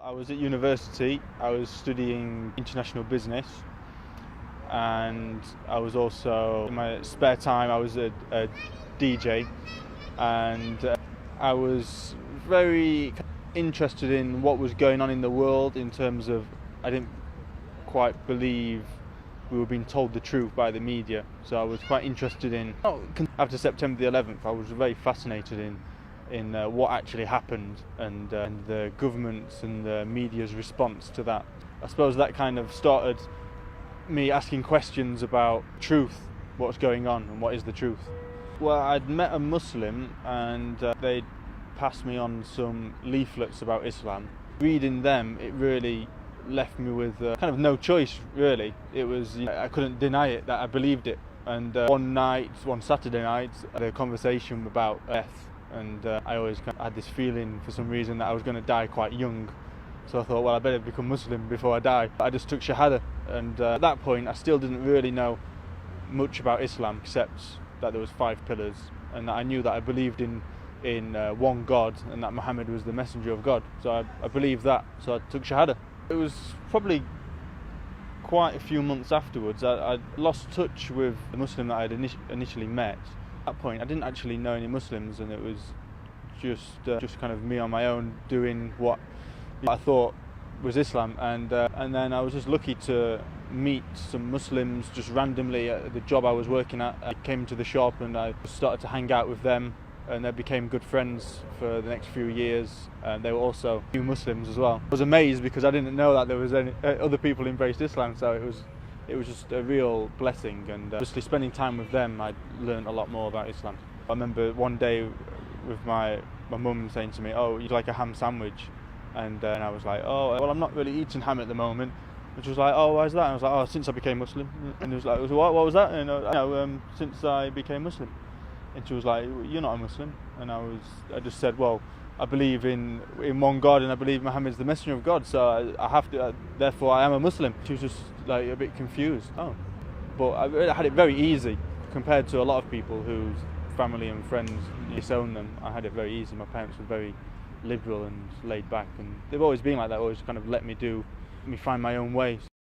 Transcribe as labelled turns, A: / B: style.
A: I was at university. I was studying international business, and I was also, in my spare time, I was a DJ, and I was very interested in what was going on in the world in terms of, I didn't quite believe we were being told the truth by the media, so I was quite interested in, after September the 11th, I was very fascinated in what actually happened and the government's and the media's response to that. I suppose that kind of started me asking questions about truth, what's going on and what is the truth. Well, I'd met a Muslim and they'd passed me on some leaflets about Islam. Reading them, it really left me with kind of no choice, really. It was, I couldn't deny it, that I believed it. And one Saturday night, I had a conversation about death. And I always kind of had this feeling for some reason that I was going to die quite young. So I thought, well, I better become Muslim before I die. I just took Shahada, and at that point I still didn't really know much about Islam except that there was 5 pillars, and that I knew that I believed in one God and that Muhammad was the messenger of God. So I believed that, so I took Shahada. It was probably quite a few months afterwards. I lost touch with the Muslim that I had initially met. At that point I didn't actually know any Muslims, and it was just kind of me on my own doing what I thought was Islam, and then I was just lucky to meet some Muslims just randomly at the job I was working at. I came to the shop and I started to hang out with them, and they became good friends for the next few years, and they were also new Muslims as well. I was amazed because I didn't know that there was any other people embraced Islam, so it was just a real blessing, and obviously spending time with them I learned a lot more about Islam. I remember one day with my mum saying to me, "Oh, you'd like a ham sandwich?" And I was like, "Oh, well, I'm not really eating ham at the moment." And she was like, "Oh, why is that?" And I was like, "Oh, since I became Muslim." And it was like, "What was that?" And since I became Muslim. And she was like, "You're not a Muslim." And I just said, "Well, I believe in one God, and I believe Muhammad's the messenger of God, so I have to, therefore I am a Muslim." She was just like a bit confused. Oh, but I had it very easy compared to a lot of people whose family and friends disown them. I had it very easy. My parents were very liberal and laid back, and they've always been like that. Always kind of let me find my own way.